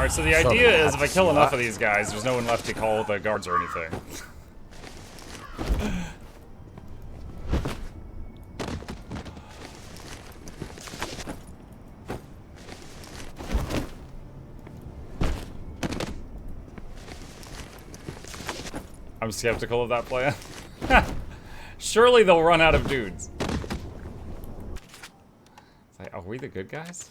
Alright, so the idea is if I kill enough of these guys, there's no one left to call the guards or anything. I'm skeptical of that plan. Surely they'll run out of dudes. It's like, are we the good guys?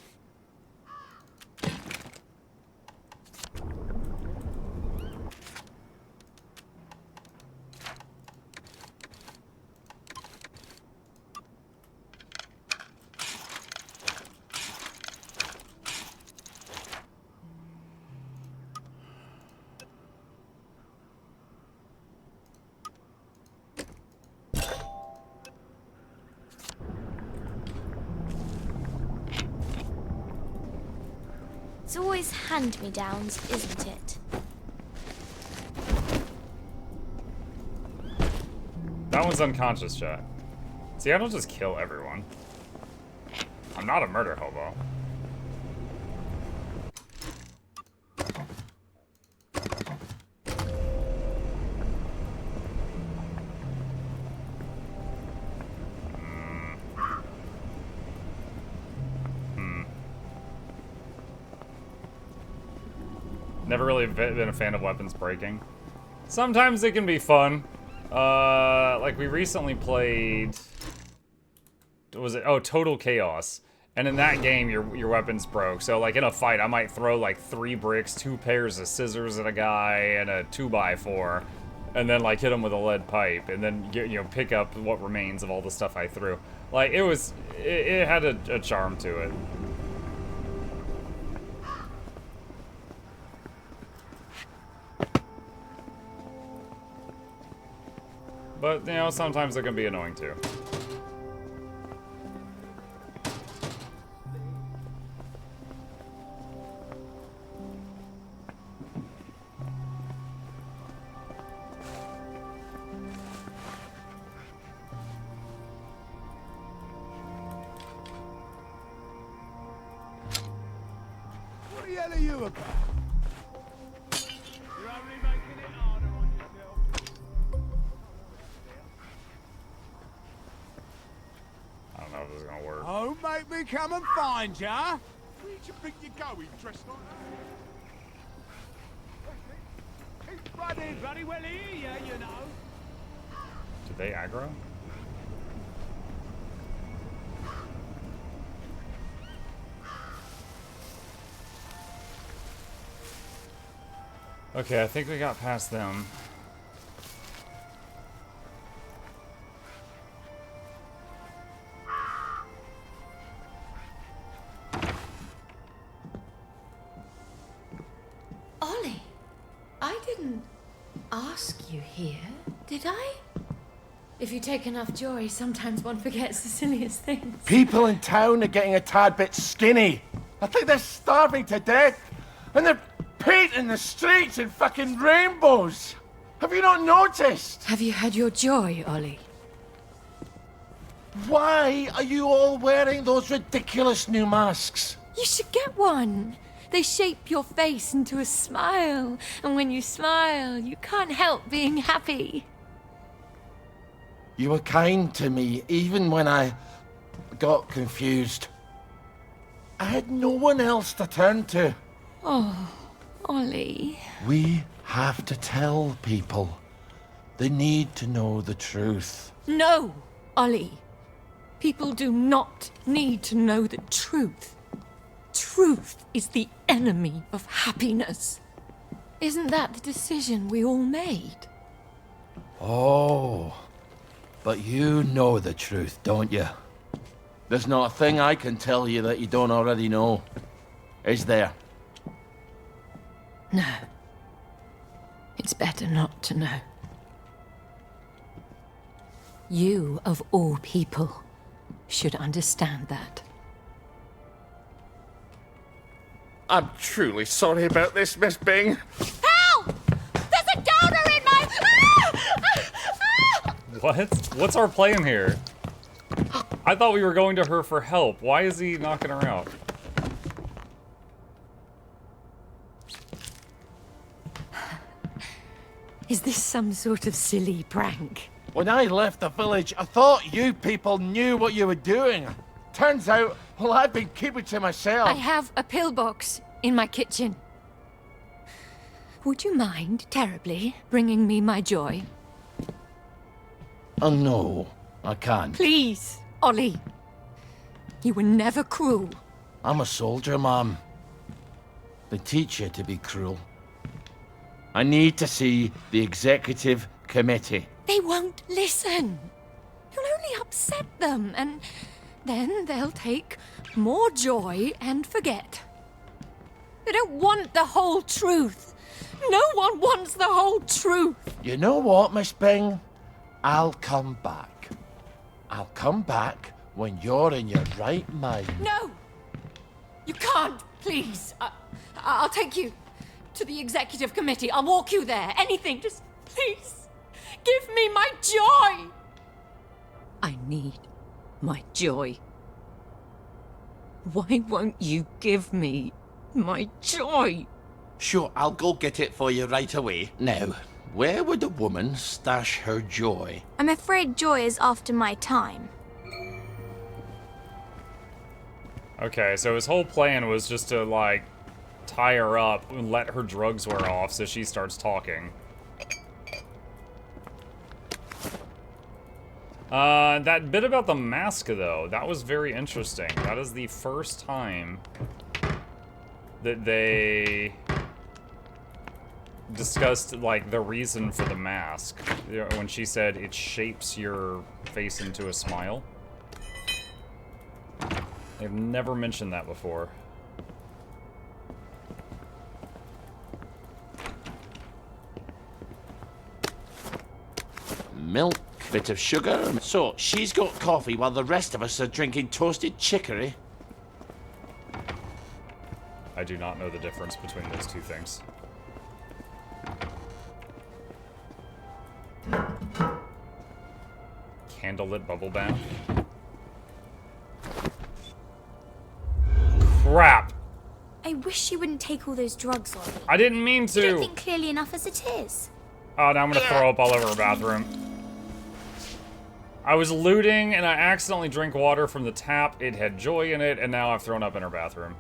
It's always hand-me-downs, isn't it? That one's unconscious, chat. See, I don't just kill everyone. I'm not a murder hobo. Never really been a fan of weapons breaking. Sometimes it can be fun. Like we recently played... What was it? Oh, Total Chaos. And in that game, your weapons broke. So like in a fight, I might throw like 3 bricks, 2 pairs of scissors at a guy, and a 2x4. And then like hit him with a lead pipe. And then pick up what remains of all the stuff I threw. Like it had a charm to it. But, sometimes it can be annoying, too. What the hell are you about? You're only making it harder on yourself. I don't know if this is gonna work. Oh, make me come and find ya. Where do you think you're going, dressed like that? He's bloody well here, you know. Did they aggro? Okay, I think we got past them. Ollie, I didn't ask you here, did I? If you take enough joy, sometimes one forgets the silliest things. People in town are getting a tad bit skinny. I think they're starving to death. And they're painting the streets in fucking rainbows. Have you not noticed? Have you had your joy, Ollie? Why are you all wearing those ridiculous new masks? You should get one. They shape your face into a smile. And when you smile, you can't help being happy. You were kind to me, even when I got confused. I had no one else to turn to. Oh, Ollie. We have to tell people. They need to know the truth. No, Ollie. People do not need to know the truth. Truth is the enemy of happiness. Isn't that the decision we all made? Oh, but you know the truth, don't you? There's not a thing I can tell you that you don't already know. Is there? No. It's better not to know. You, of all people, should understand that. I'm truly sorry about this, Miss Bing. Help! There's a donor in my... What? What's our plan here? I thought we were going to her for help. Why is he knocking her out? Is this some sort of silly prank? When I left the village, I thought you people knew what you were doing. Turns out, well, I've been keeping to myself. I have a pillbox in my kitchen. Would you mind terribly bringing me my joy? Oh, no, I can't. Please, Ollie. You were never cruel. I'm a soldier, Mom. They teach you to be cruel. I need to see the executive committee. They won't listen. You'll only upset them, and then they'll take more joy and forget. They don't want the whole truth. No one wants the whole truth. You know what, Miss Bing? I'll come back. I'll come back when you're in your right mind. No! You can't, please. I'll take you to the executive committee. I'll walk you there. Anything. Just please give me my joy. I need my joy. Why won't you give me my joy? Sure, I'll go get it for you right away. Now, where would a woman stash her joy? I'm afraid joy is after my time. Okay, so his whole plan was just to, like, tie her up and let her drugs wear off so she starts talking. That bit about the mask, though, that was very interesting. That is the first time that they discussed, like, the reason for the mask. When she said it shapes your face into a smile. They've never mentioned that before. Milk, bit of sugar. So, she's got coffee while the rest of us are drinking toasted chicory. I do not know the difference between those two things. Candlelit bubble bath. Crap! I wish you wouldn't take all those drugs, Ollie. I didn't mean You don't to! think clearly enough as it is. Oh, now I'm gonna throw up all over her bathroom. I was looting and I accidentally drank water from the tap. It had joy in it, and now I've thrown up in her bathroom.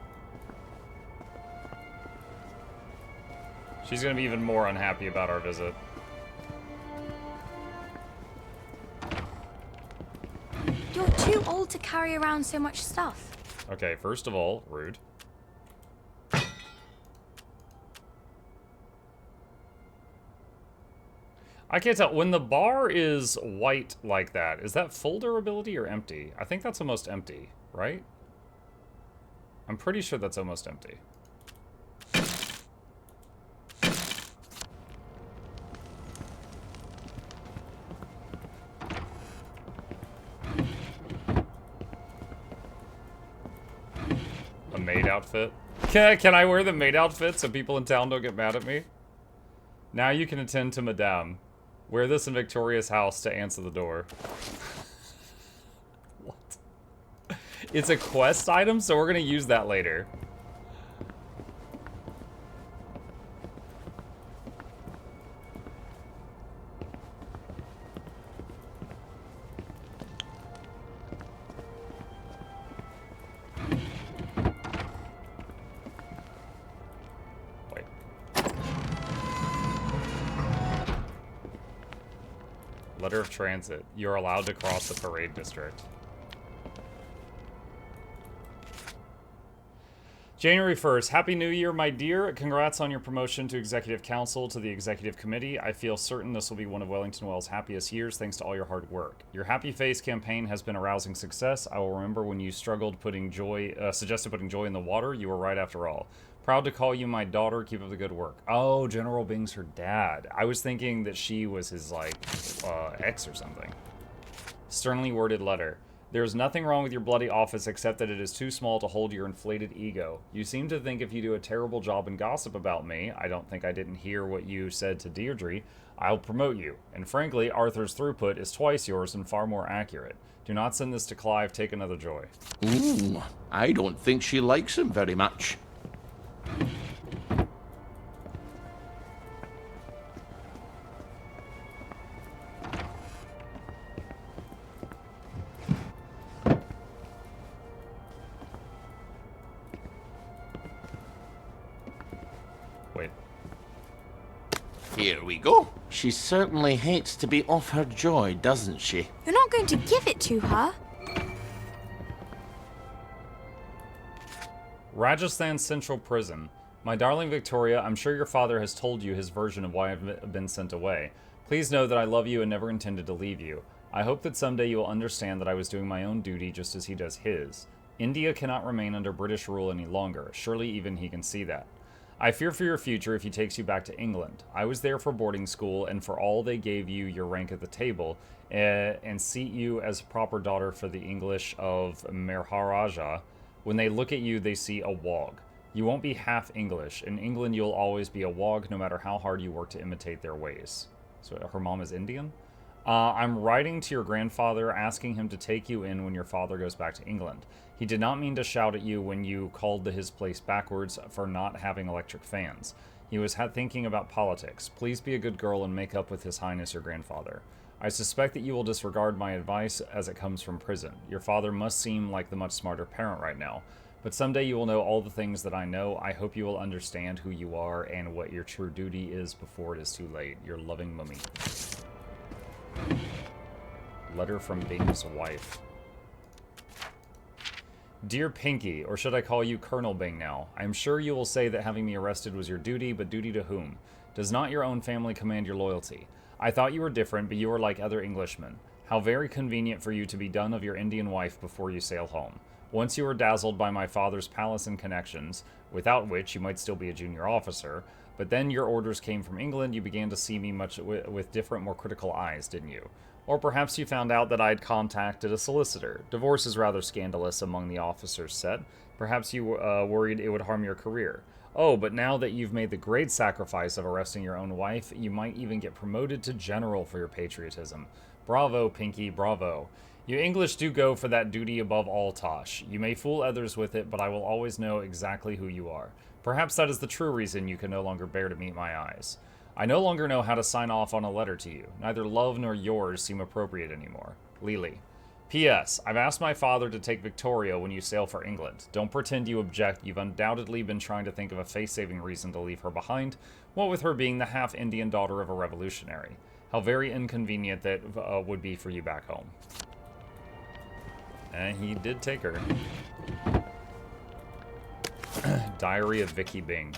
She's gonna be even more unhappy about our visit. You're too old to carry around so much stuff. Okay, first of all, rude. I can't tell. When the bar is white like that, is that full durability or empty? I think that's almost empty, right? I'm pretty sure that's almost empty. A maid outfit? Can I wear the maid outfit so people in town don't get mad at me? Now you can attend to Madame. Wear this in Victoria's house to answer the door. What? It's a quest item, so we're gonna use that later. Wait. Letter of transit. You're allowed to cross the parade district. January 1st. Happy New Year, my dear. Congrats on your promotion to Executive Council to the Executive Committee. I feel certain this will be one of Wellington Wells' happiest years thanks to all your hard work. Your Happy Face campaign has been a rousing success. I will remember when you suggested putting joy in the water. You were right after all. Proud to call you my daughter. Keep up the good work. Oh, General Bing's her dad. I was thinking that she was his, like, ex or something. Sternly worded letter. There is nothing wrong with your bloody office except that it is too small to hold your inflated ego. You seem to think if you do a terrible job and gossip about me, I don't think I didn't hear what you said to Deirdre, I'll promote you. And frankly, Arthur's throughput is twice yours and far more accurate. Do not send this to Clive. Take another joy. Ooh, I don't think she likes him very much. Here we go. She certainly hates to be off her joy, doesn't she? You're not going to give it to her? Rajasthan Central Prison. My darling Victoria, I'm sure your father has told you his version of why I've been sent away. Please know that I love you and never intended to leave you. I hope that someday you will understand that I was doing my own duty just as he does his. India cannot remain under British rule any longer. Surely even he can see that. I fear for your future if he takes you back to England. I was there for boarding school, and for all they gave you your rank at the table, and seat you as a proper daughter for the English of Maharaja. When they look at you, they see a wog. You won't be half English. In England, you'll always be a wog, no matter how hard you work to imitate their ways. So her mom is Indian? I'm writing to your grandfather, asking him to take you in when your father goes back to England. He did not mean to shout at you when you called to his place backwards for not having electric fans. He was thinking about politics. Please be a good girl and make up with His Highness your grandfather. I suspect that you will disregard my advice as it comes from prison. Your father must seem like the much smarter parent right now. But someday you will know all the things that I know. I hope you will understand who you are and what your true duty is before it is too late. Your loving mummy. Letter from Bing's wife. Dear Pinky, or should I call you Colonel Bing now? I am sure you will say that having me arrested was your duty, but duty to whom? Does not your own family command your loyalty? I thought you were different, but you are like other Englishmen. How very convenient for you to be done of your Indian wife before you sail home. Once you were dazzled by my father's palace and connections, without which you might still be a junior officer, but then your orders came from England, you began to see me much with different, more critical eyes, didn't you? Or perhaps you found out that I had contacted a solicitor. Divorce is rather scandalous among the officers' set. Perhaps you worried it would harm your career. Oh, but now that you've made the great sacrifice of arresting your own wife, you might even get promoted to general for your patriotism. Bravo, Pinky, bravo. You English do go for that duty above all, Tosh. You may fool others with it, but I will always know exactly who you are. Perhaps that is the true reason you can no longer bear to meet my eyes. I no longer know how to sign off on a letter to you. Neither love nor yours seem appropriate anymore. Lily. P.S. I've asked my father to take Victoria when you sail for England. Don't pretend you object. You've undoubtedly been trying to think of a face-saving reason to leave her behind, what with her being the half-Indian daughter of a revolutionary. How very inconvenient that would be for you back home. And he did take her. Diary of Vicky Bing.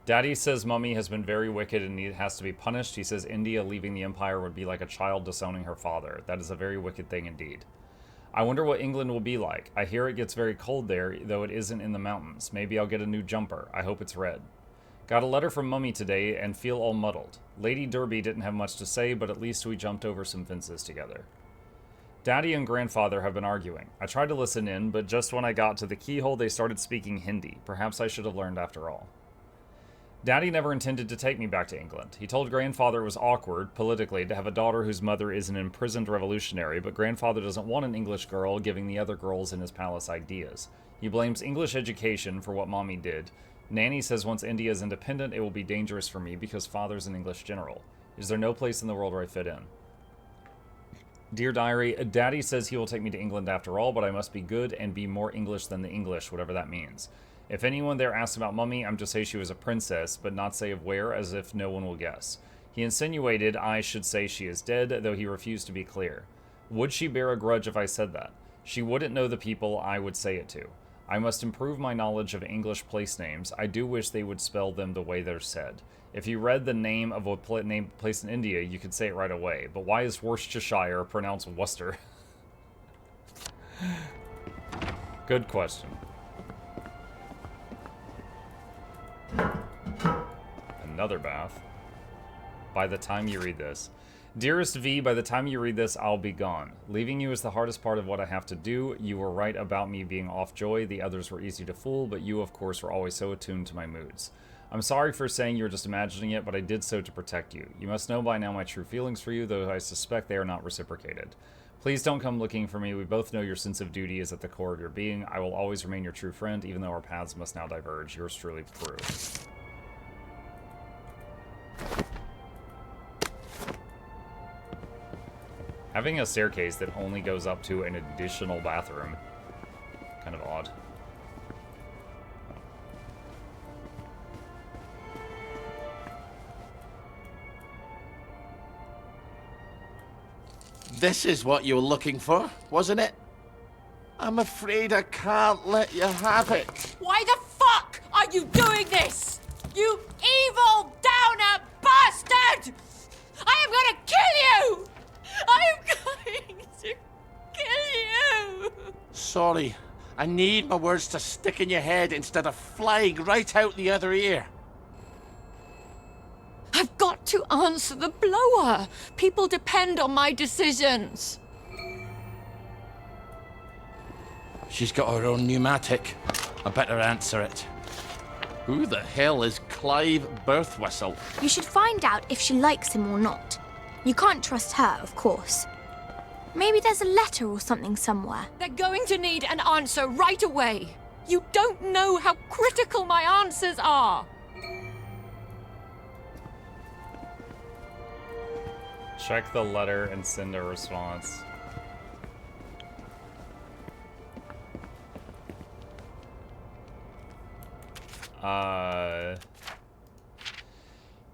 Daddy says Mummy has been very wicked and has to be punished. He says India leaving the Empire would be like a child disowning her father. That is a very wicked thing indeed. I wonder what England will be like. I hear it gets very cold there, though it isn't in the mountains. Maybe I'll get a new jumper. I hope it's red. Got a letter from Mummy today and feel all muddled. Lady Derby didn't have much to say, but at least we jumped over some fences together. Daddy and Grandfather have been arguing. I tried to listen in, but just when I got to the keyhole, they started speaking Hindi. Perhaps I should have learned after all. Daddy never intended to take me back to England. He told Grandfather it was awkward, politically, to have a daughter whose mother is an imprisoned revolutionary, but Grandfather doesn't want an English girl giving the other girls in his palace ideas. He blames English education for what Mommy did. Nanny says once India is independent, it will be dangerous for me because Father's an English general. Is there no place in the world where I fit in? Dear Diary, Daddy says he will take me to England after all, but I must be good and be more English than the English, whatever that means. If anyone there asks about Mummy, I'm to say she was a princess, but not say of where, as if no one will guess. He insinuated I should say she is dead, though he refused to be clear. Would she bear a grudge if I said that? She wouldn't know the people I would say it to. I must improve my knowledge of English place names. I do wish they would spell them the way they're said. If you read the name of a place in India, you could say it right away. But why is Worcestershire pronounced Worcester? Good question. Another bath. By the time you read this. Dearest V, by the time you read this, I'll be gone. Leaving you is the hardest part of what I have to do. You were right about me being off joy. The others were easy to fool, but you, of course, were always so attuned to my moods. I'm sorry for saying you're just imagining it, but I did so to protect you. You must know by now my true feelings for you, though I suspect they are not reciprocated. Please don't come looking for me. We both know your sense of duty is at the core of your being. I will always remain your true friend, even though our paths must now diverge. Yours truly, Prue. Having a staircase that only goes up to an additional bathroom. Kind of odd. This is what you were looking for, wasn't it? I'm afraid I can't let you have it. Why the fuck are you doing this? You evil downer bastard! I am gonna kill you! I am going to kill you! Sorry, I need my words to stick in your head instead of flying right out the other ear. I've got to answer the blower. People depend on my decisions. She's got her own pneumatic. I better answer it. Who the hell is Clive Birthwhistle? You should find out if she likes him or not. You can't trust her, of course. Maybe there's a letter or something somewhere. They're going to need an answer right away. You don't know how critical my answers are. Check the letter and send a response.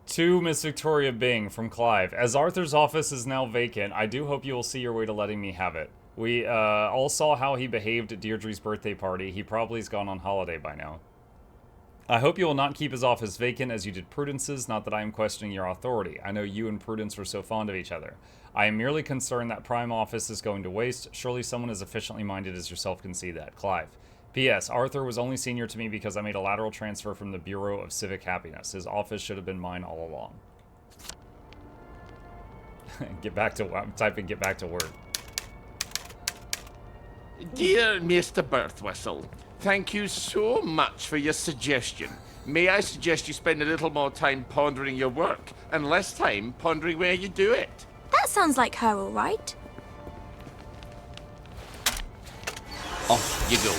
To Miss Victoria Bing from Clive. As Arthur's office is now vacant, I do hope you will see your way to letting me have it. We all saw how he behaved at Deirdre's birthday party. He probably has gone on holiday by now. I hope you will not keep his office vacant as you did Prudence's, not that I am questioning your authority. I know you and Prudence were so fond of each other. I am merely concerned that Prime Office is going to waste. Surely someone as efficiently minded as yourself can see that. Clive. P.S. Arthur was only senior to me because I made a lateral transfer from the Bureau of Civic Happiness. His office should have been mine all along. I'm typing get back to work. Dear Mr. Birthwhistle, thank you so much for your suggestion. May I suggest you spend a little more time pondering your work and less time pondering where you do it? That sounds like her, all right. Off you go.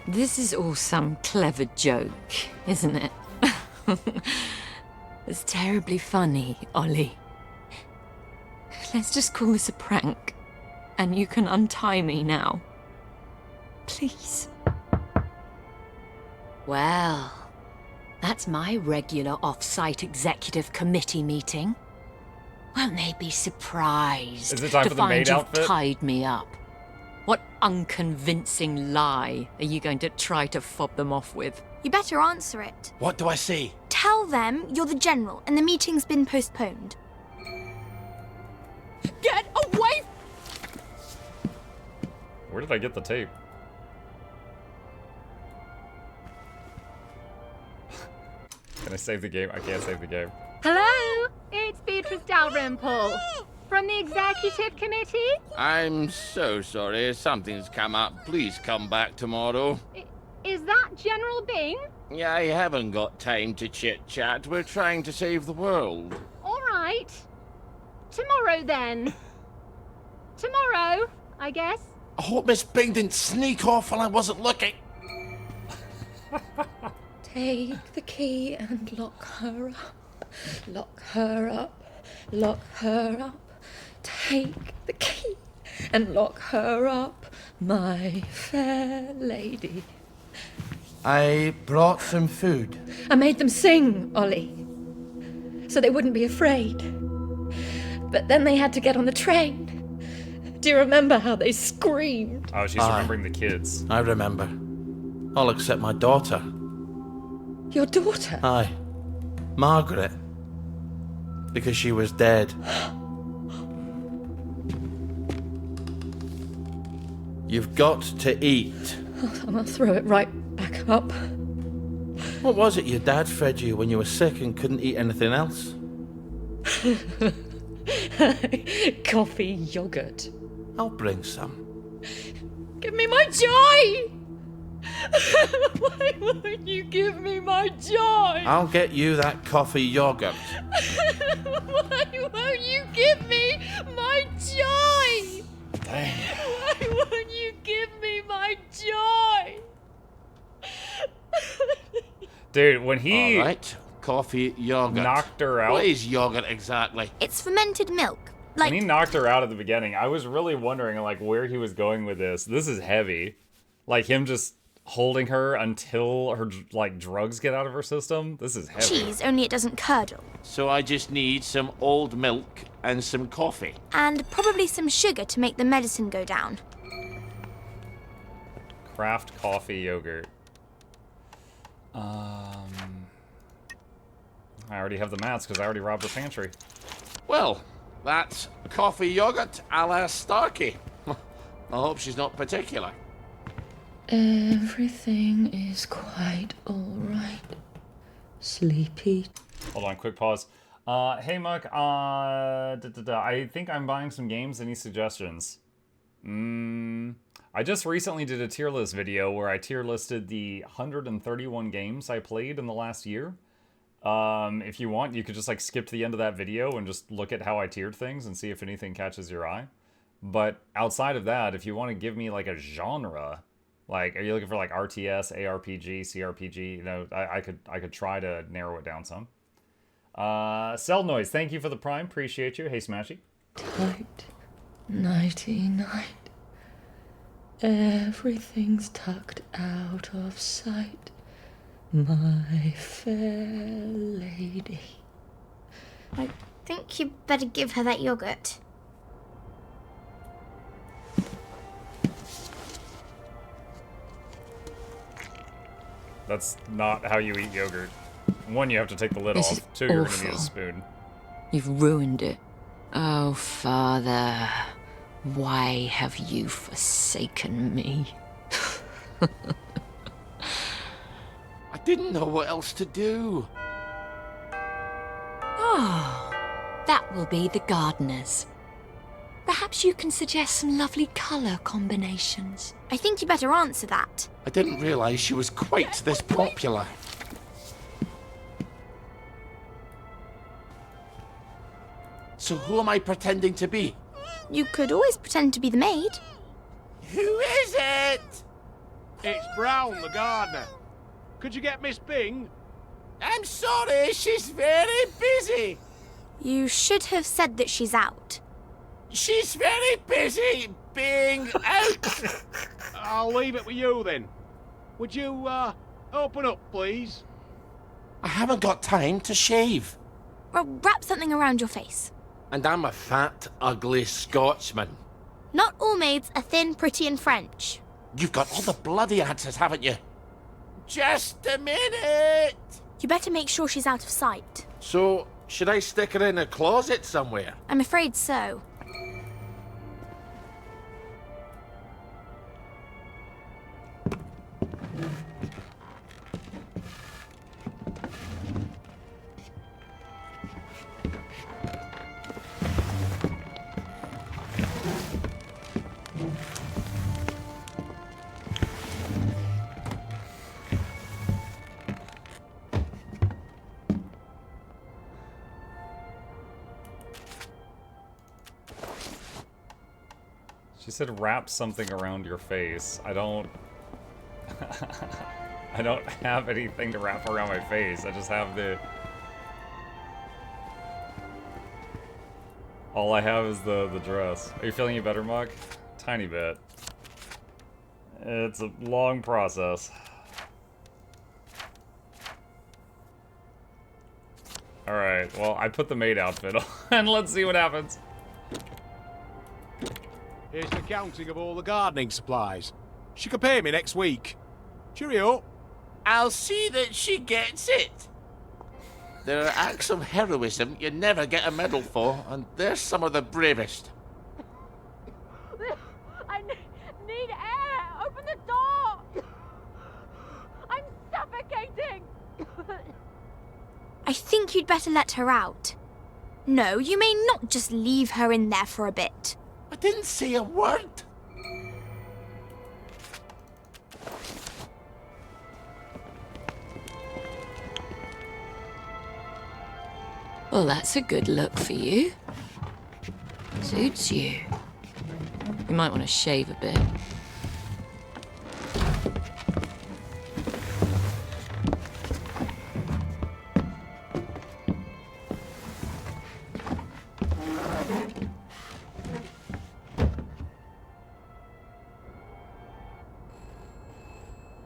This is all some clever joke, isn't it? It's terribly funny, Ollie. Let's just call this a prank, and you can untie me now. Please. Well, that's my regular off-site executive committee meeting. Won't they be surprised Is it time to for the find maid you've outfit? tied me up? What unconvincing lie are you going to try to fob them off with? You better answer it. What do I say? Tell them you're the general and the meeting's been postponed. Get away! Where did I get the tape? Can I save the game? I can't save the game. Hello, it's Beatrice Dalrymple from the Executive Committee. I'm so sorry. Something's come up. Please come back tomorrow. Is that General Bing? Yeah, I haven't got time to chit-chat. We're trying to save the world. All right. Tomorrow then. Tomorrow, I guess. I hope Miss Bing didn't sneak off while I wasn't looking. Take the key and lock her up. Lock her up. Lock her up. Take the key and lock her up, my fair lady. I brought some food. I made them sing, Ollie, so they wouldn't be afraid. But then they had to get on the train. Do you remember how they screamed? Oh, she's remembering the kids. I remember. All except my daughter. Your daughter? Aye. Margaret. Because she was dead. You've got to eat. I'm gonna throw it right back up. What was it your dad fed you when you were sick and couldn't eat anything else? Coffee yogurt. I'll bring some. Give me my joy! Why won't you give me my joy? I'll get you that coffee yogurt. Why won't you give me my joy? Why won't you give me my joy? Dude, when he All right. Coffee yogurt. knocked her out, What is yogurt exactly? It's fermented milk. when he Like, knocked her out at the beginning, I was really wondering like where he was going with this. This is heavy. Like him just holding her until her, like, drugs get out of her system. This is heavy. Cheese, only it doesn't curdle. So I just need some old milk and some coffee. And probably some sugar to make the medicine go down. Craft coffee yogurt. I already have the mats because I already robbed her pantry. Well, that's coffee yogurt a la Starkey. I hope she's not particular. Everything is quite alright. Sleepy. Hold on, quick pause. Hey Muck, I think I'm buying some games. Any suggestions? I just recently did a tier list video where I tier listed the 131 games I played in the last year. If you want, you could just like skip to the end of that video and just look at how I tiered things and see if anything catches your eye. But outside of that, if you want to give me like a genre, like are you looking for like RTS, ARPG, CRPG, you know, I could try to narrow it down some. Cell Noise, thank you for the Prime, appreciate you. Hey Smashy. Tight, nighty night. Everything's tucked out of sight. My fair lady. I think you better give her that yogurt. That's not how you eat yogurt. One, you have to take the lid This off. is Two, you're gonna need a awful. spoon. You've ruined it. Oh, Father, why have you forsaken me? I didn't know what else to do. Oh, that will be the gardeners. Perhaps you can suggest some lovely colour combinations. I think you better answer that. I didn't realise she was quite this popular. So who am I pretending to be? You could always pretend to be the maid. Who is it? It's Brown, the gardener. Could you get Miss Bing? I'm sorry, she's very busy. You should have said that she's out. She's very busy being out. I'll leave it with you then. Would you, open up, please? I haven't got time to shave. Well, wrap something around your face. And I'm a fat, ugly Scotsman. Not all maids are thin, pretty, and French. You've got all the bloody answers, haven't you? Just a minute. You better make sure she's out of sight. So, should I stick her in a closet somewhere? I'm afraid so. She said wrap something around your face. I don't... I don't have anything to wrap around my face. I just have the... All I have is the dress. Are you feeling any better, Mug? Tiny bit. It's a long process. Alright, well, I put the maid outfit on, and let's see what happens. Here's the counting of all the gardening supplies. She can pay me next week. Cheerio. I'll see that she gets it. There are acts of heroism you never get a medal for, and they're some of the bravest. I need air! Open the door! I'm suffocating! I think you'd better let her out. No, you may not just leave her in there for a bit. I didn't say a word. Well, that's a good look for you. Suits you. You might want to shave a bit.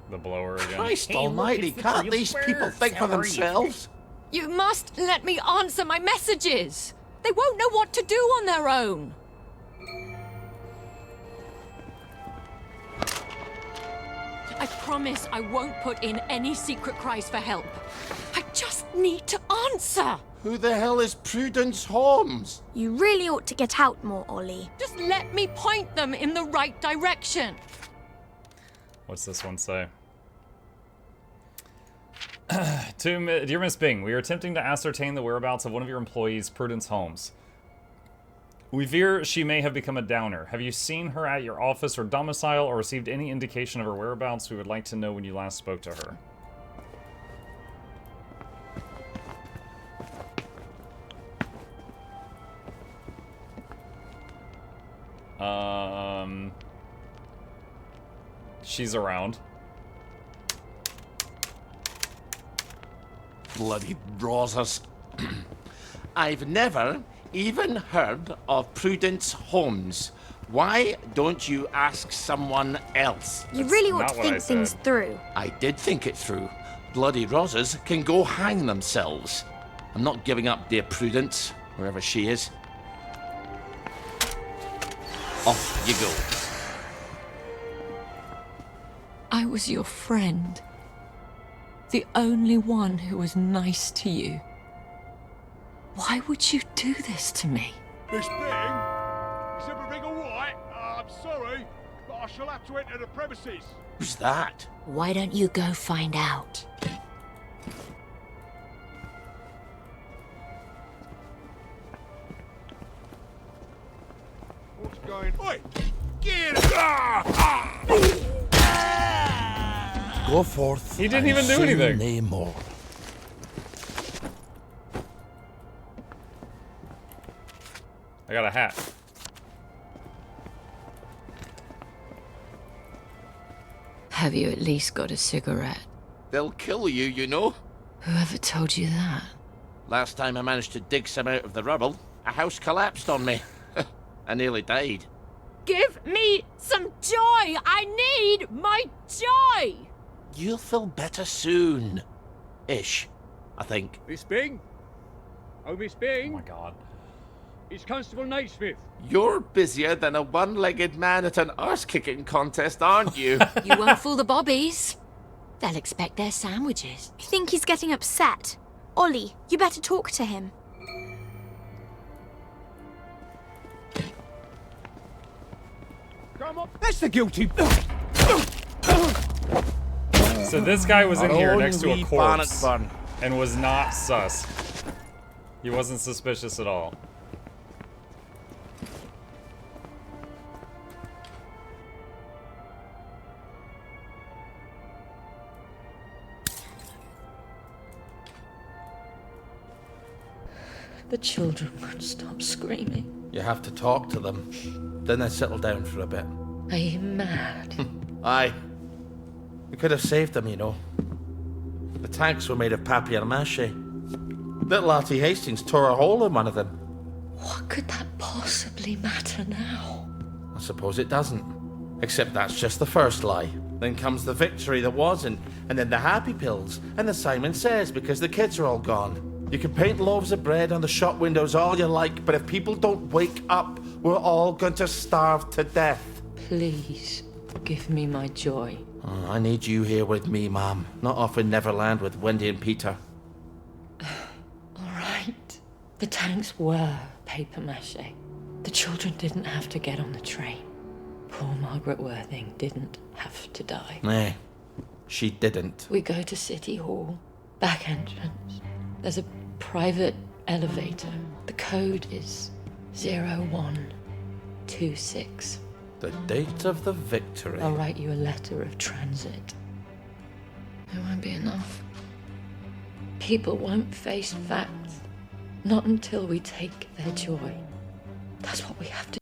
The blow her again. Christ almighty, can't these people think for themselves? You must let me answer my messages. They won't know what to do on their own. I promise I won't put in any secret cries for help. I just need to answer. Who the hell is Prudence Holmes? You really ought to get out more, Ollie. Just let me point them in the right direction. What's this one say? Dear Miss Bing, we are attempting to ascertain the whereabouts of one of your employees, Prudence Holmes. We fear she may have become a downer. Have you seen her at your office or domicile or received any indication of her whereabouts? We would like to know when you last spoke to her. She's around. Bloody Rosas. I've never even heard of Prudence Holmes. Why don't you ask someone else? You really ought not to what I think things said. through. I did think it through. Bloody Rosas can go hang themselves. I'm not giving up dear Prudence, wherever she is. Off you go. I was your friend. The only one who was nice to you. Why would you do this to me? Miss Bing? Is everything all right? I'm sorry, but I shall have to enter the premises. Who's that? Why don't you go find out? What's going on? Oi! Get it! Go forth. He didn't and even do say anything. Nay more. I got a hat. Have you at least got a cigarette? They'll kill you, you know. Whoever told you that? Last time I managed to dig some out of the rubble, a house collapsed on me. I nearly died. Give me some joy! I need my joy! You'll feel better soon. Ish, I think. Miss Bing? Oh, Miss Oh Bing? my god. It's Constable Naismith. You're busier than a one-legged man at an arse-kicking contest, aren't you? You won't fool the bobbies. They'll expect their sandwiches. I think he's getting upset. Ollie, you better talk to him. Come on. That's the guilty. So this guy was in here next to a corpse Barnet and was not sus. He wasn't suspicious at all. The children won't stop screaming. You have to talk to them. Then they settle down for a bit. Are you mad? Aye. We could have saved them, you know. The tanks were made of papier-mâché. Little Artie Hastings tore a hole in one of them. What could that possibly matter now? I suppose it doesn't. Except that's just the first lie. Then comes the victory that wasn't, and then the happy pills, and the Simon Says because the kids are all gone. You can paint loaves of bread on the shop windows all you like, but if people don't wake up, we're all going to starve to death. Please, give me my joy. Oh, I need you here with me, Mom. Not off in Neverland with Wendy and Peter. All right. The tanks were papier-mâché. The children didn't have to get on the train. Poor Margaret Worthing didn't have to die. Nay, she didn't. We go to City Hall, back entrance. There's a private elevator. The code is 0126. The date of the victory. I'll write you a letter of transit. It won't be enough. People won't face facts. Not until we take their joy. That's what we have to